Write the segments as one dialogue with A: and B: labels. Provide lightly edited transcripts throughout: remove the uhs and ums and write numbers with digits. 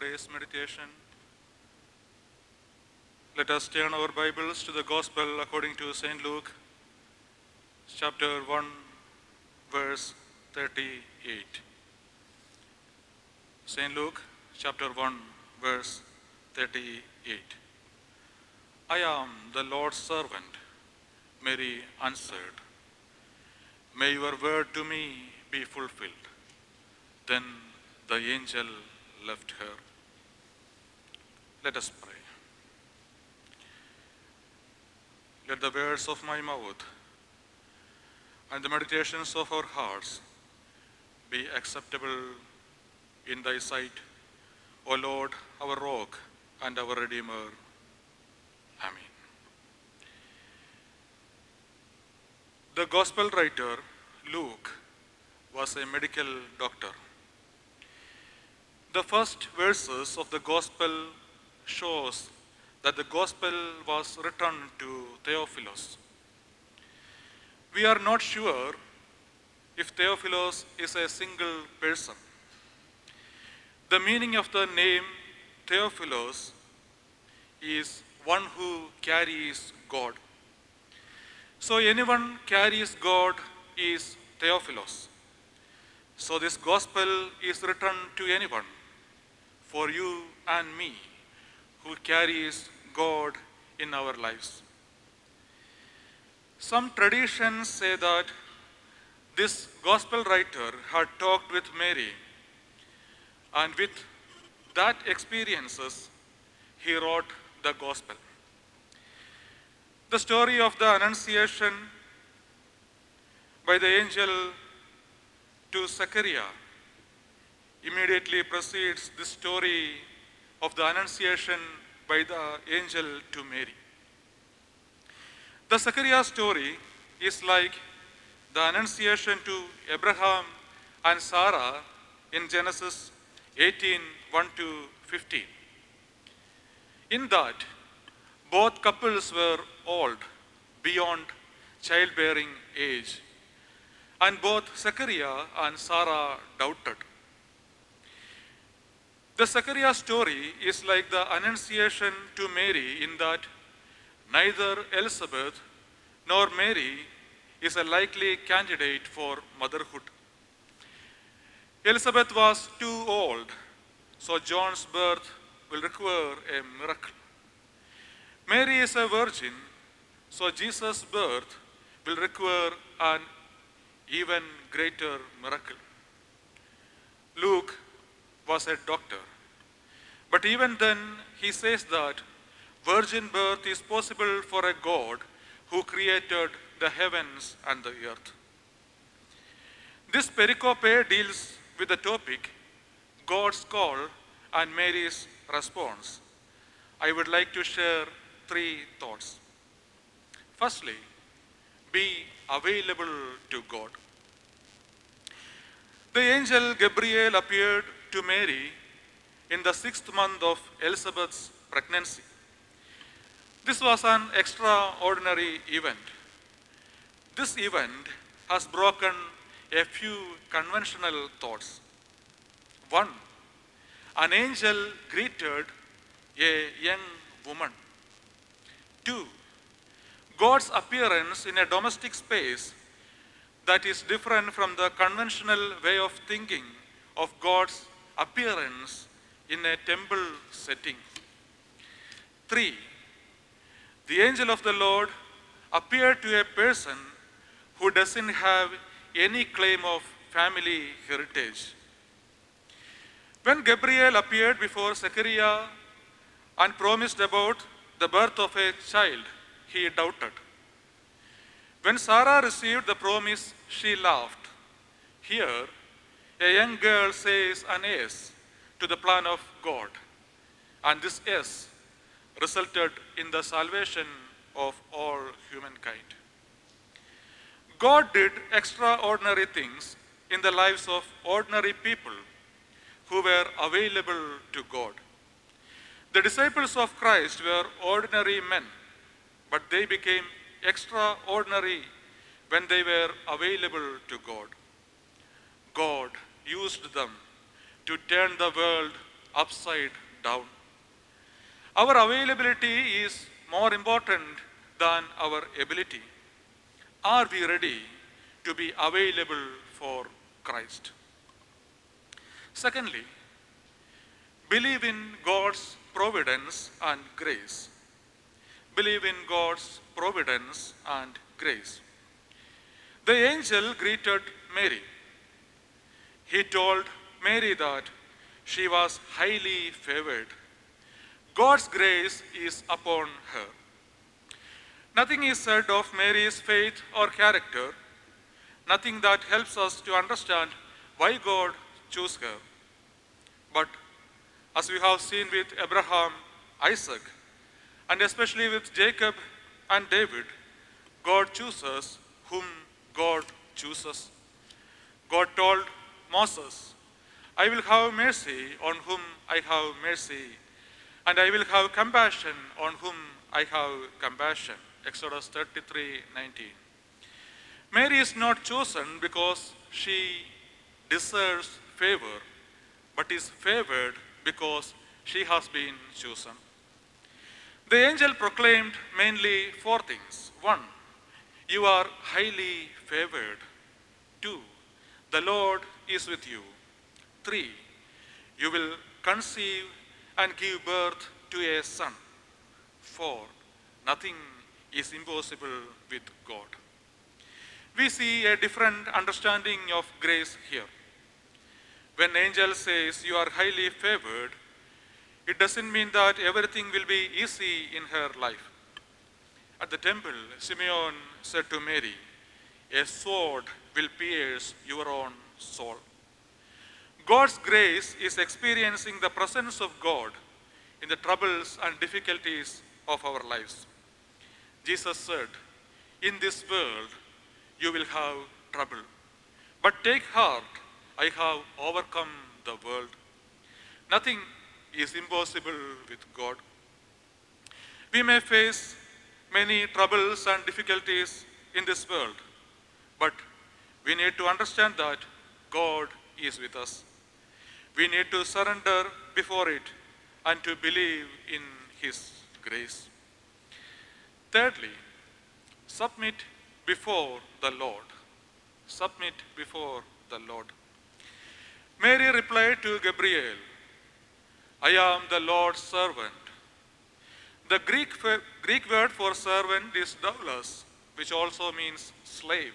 A: today's meditation. Let us turn our Bibles to the Gospel according to St. Luke, chapter 1, verse 38. St. Luke, chapter 1, verse 38. I am the Lord's servant, Mary answered. May your word to me be fulfilled. Then the angel left her. Let us pray. Let the words of my mouth and the meditations of our hearts be acceptable in thy sight, O Lord, our rock and our Redeemer. Amen. The Gospel writer Luke was a medical doctor. The first verses of the Gospel shows that the Gospel was written to Theophilus. We are not sure if Theophilus is a single person. The meaning of the name Theophilus is one who carries God. So anyone carries God is Theophilus. So this Gospel is written to anyone, for you and me, who carries God in our lives. Some traditions say that this Gospel writer had talked with Mary, and with that experiences, he wrote the Gospel. The story of the Annunciation by the angel to Zechariah immediately precedes the story of the Annunciation by the angel to Mary. The Zechariah story is like the Annunciation to Abraham and Sarah in Genesis 18, 1-15. In that, both couples were old, beyond childbearing age, and both Zechariah and Sarah doubted. The Zechariah story is like the Annunciation to Mary in that neither Elizabeth nor Mary is a likely candidate for motherhood. Elizabeth was too old, so John's birth will require a miracle. Mary is a virgin, so Jesus' birth will require an even greater miracle. Luke was a doctor, but even then he says that virgin birth is possible for a God who created the heavens and the earth. This pericope deals with the topic God's call and Mary's response. I would like to share 3 thoughts. Firstly, be available to God. The angel Gabriel appeared to Mary in the 6th month of Elizabeth's pregnancy. This was an extraordinary event. This event has broken a few conventional thoughts. 1. An angel greeted a young woman. 2. God's appearance in a domestic space that is different from the conventional way of thinking of God's appearance in a temple setting. 3. The angel of the Lord appeared to a person who doesn't have any claim of family heritage. When Gabriel appeared before Zechariah and promised about the birth of a child, he doubted. When Sarah received the promise, she laughed. Here, a young girl says an yes to the plan of God, and this yes resulted in the salvation of all humankind. God did extraordinary things in the lives of ordinary people who were available to God. The disciples of Christ were ordinary men, but they became extraordinary when they were available to God. God used them to turn the world upside down. Our availability is more important than our ability. Are we ready to be available for Christ? Secondly, believe in God's providence and grace. Believe in God's providence and grace. The angel greeted Mary. He told Mary that she was highly favored. God's grace is upon her. Nothing is said of Mary's faith or character, nothing that helps us to understand why God chose her. But as we have seen with Abraham, Isaac, and especially with Jacob and David, God chooses whom God chooses. God told Moses, I will have mercy on whom I have mercy, and I will have compassion on whom I have compassion. Exodus 33:19. Mary is not chosen because she deserves favor, but is favored because she has been chosen. The angel proclaimed mainly four things. 1, you are highly favored. 2, the Lord is with you. 3, you will conceive and give birth to a son. 4, nothing is impossible with God. We see a different understanding of grace here. When angel says you are highly favored, it doesn't mean that everything will be easy in her life. At the temple, Simeon said to Mary, a sword will pierce your own soul. God's grace is experiencing the presence of God in the troubles and difficulties of our lives. Jesus said, in this world you will have trouble, but take heart, I have overcome the world. Nothing is impossible with God. We may face many troubles and difficulties in this world, but we need to understand that God is with us. We need to surrender before it and to believe in His grace. Thirdly, submit before the Lord. Submit before the Lord. Mary replied to Gabriel, I am the Lord's servant. The Greek word for servant is doulos, which also means slave.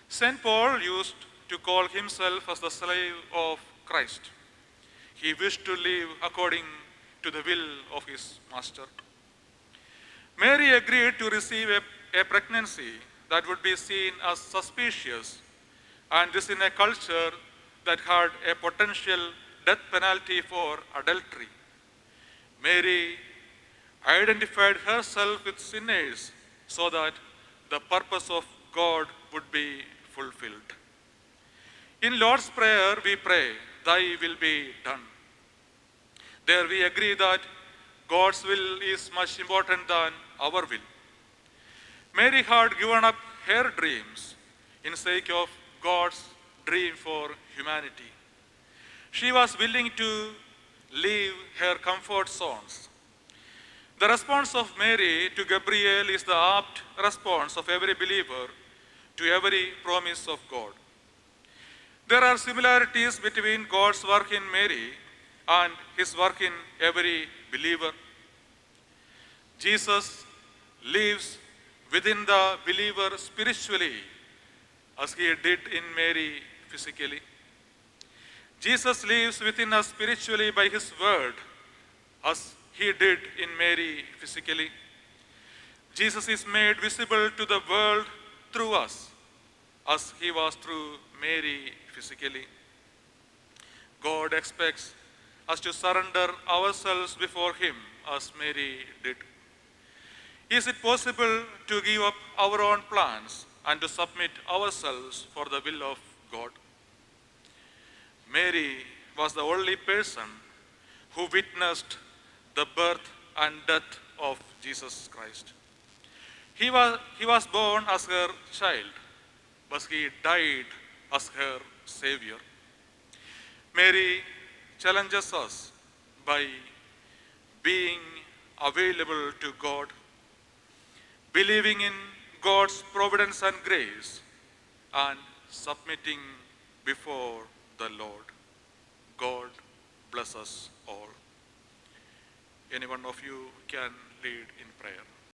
A: St. Paul used to call himself as the slave of Christ. He wished to live according to the will of his master. Mary agreed to receive a pregnancy that would be seen as suspicious, and this in a culture that had a potential death penalty for adultery. Mary identified herself with sinners so that the purpose of God would be fulfilled. In Lord's Prayer, we pray, Thy will be done. There we agree that God's will is much important than our will. Mary had given up her dreams in sake of God's dream for humanity. She was willing to leave her comfort zones. The response of Mary to Gabriel is the apt response of every believer to every promise of God. There are similarities between God's work in Mary and His work in every believer. Jesus lives within the believer spiritually, as He did in Mary physically. Jesus lives within us spiritually by His word, as He did in Mary physically. Jesus is made visible to the world through us, as He was through Mary physically. God expects us to surrender ourselves before Him, as Mary did. Is it possible to give up our own plans and to submit ourselves for the will of God? Mary was the only person who witnessed the birth and death of Jesus Christ. He was born as her child, but He died as her Savior. Mary challenges us by being available to God, believing in God's providence and grace, and submitting before the Lord. God bless us all. Any one of you can lead in prayer.